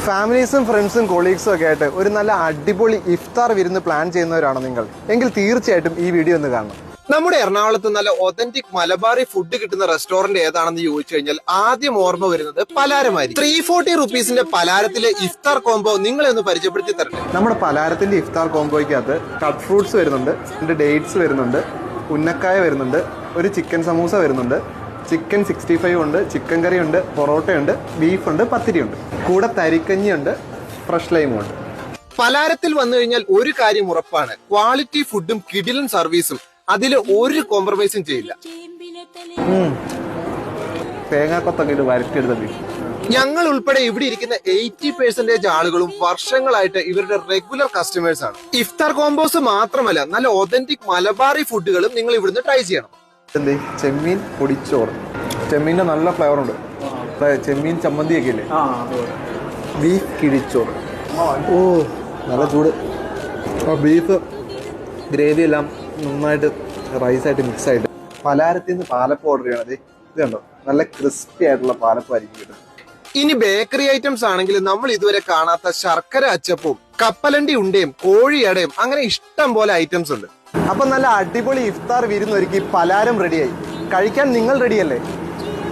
ഫാമിലീസും ഫ്രണ്ട്സും കൊളീഗ്സും ഒക്കെ ആയിട്ട് ഒരു നല്ല അടിപൊളി ഇഫ്താർ വിരുന്ന് പ്ലാൻ ചെയ്യുന്നവരാണോ നിങ്ങൾ എങ്കിൽ തീർച്ചയായിട്ടും ഈ വീഡിയോ ഒന്ന് കാണണം. നമ്മുടെ എറണാകുളത്ത് നല്ല ഒതന്റിക് മലബാറി ഫുഡ് കിട്ടുന്ന റെസ്റ്റോറന്റ് ഏതാണെന്ന് ചോദിച്ചു കഴിഞ്ഞാൽ ആദ്യം ഓർമ്മ വരുന്നത് പലാരമായിരിക്കും. 340 റുപ്പീസിന്റെ പലാരത്തിലെ ഇഫ്താർ കോംബോ നിങ്ങളെ ഒന്ന് പരിചയപ്പെടുത്തി തരട്ടെ. നമ്മുടെ പലാരത്തിന്റെ ഇഫ്താർ കോംബോയ്ക്കകത്ത് കട്ട് ഫ്രൂട്ട്സ് വരുന്നുണ്ട്, ഡേറ്റ്സ് വരുന്നുണ്ട്, ഉന്നക്കായ വരുന്നുണ്ട്, ഒരു ചിക്കൻ സമൂസ വരുന്നുണ്ട്, ചിക്കൻ 65 ഉണ്ട്, ചിക്കൻ കറി ഉണ്ട്, പൊറോട്ടയുണ്ട്, ബീഫുണ്ട്, പത്തിരിയുണ്ട്, കൂടെ തരിക്കഞ്ഞിയുണ്ട്, ഫ്രഷ് ലൈമും ഉണ്ട്. പലാരത്തിൽ വന്നു കഴിഞ്ഞാൽ ഒരു കാര്യം ഉറപ്പാണ്, ക്വാളിറ്റി ഫുഡും കിടിലൻ സർവീസും. അതിൽ ഒരു കോംപ്രമൈസും ചെയ്യില്ല. തേങ്ങാക്കൊത്തൊക്കെ വരട്ടിയെടുത്ത ബീഫ്. ഞങ്ങൾ ഉൾപ്പെടെ ഇവിടെ ഇരിക്കുന്ന 80% ആളുകളും വർഷങ്ങളായിട്ട് ഇവരുടെ റെഗുലർ കസ്റ്റമേഴ്സ് ആണ്. ഇഫ്താർ കോംബോസ് മാത്രമല്ല, നല്ല ഒതന്റിക് മലബാറി ഫുഡുകളും നിങ്ങൾ ഇവിടുന്ന് ട്രൈ ചെയ്യണം. ചെമ്മീൻ പൊടിച്ചോറ്, ചെമ്മീന്റെ നല്ല ഫ്ലേവർ ഉണ്ട്. ചെമ്മീൻ ചമ്മന്തിയൊക്കെ ഇല്ലേ, ബീഫ് കിഴിച്ചോറ്. ഓ നല്ല ചൂട്. ബീഫ് ഗ്രേവി എല്ലാം നന്നായിട്ട് റൈസായിട്ട് മിക്സ് ആയിട്ട്. പലാരത്തിൽ നിന്ന് പാലപ്പം ഓർഡർ ചെയ്യണത് ഇത് കണ്ടോ, നല്ല ക്രിസ്പി ആയിട്ടുള്ള പാലപ്പമായിരിക്കും കിട്ടുന്നത്. ഇനി ബേക്കറി ഐറ്റംസ് ആണെങ്കിൽ നമ്മൾ ഇതുവരെ കാണാത്ത ശർക്കര അച്ചപ്പവും കപ്പലണ്ടി ഉണ്ടയും കോഴിയടയും അങ്ങനെ ഇഷ്ടം പോലെ ഐറ്റംസ് ഉണ്ട്. അപ്പൊ നല്ല അടിപൊളി ഇഫ്താർ വിരുന്നൊരുക്കി പലാരം റെഡിയായി. കഴിക്കാൻ നിങ്ങൾ റെഡിയല്ലേ?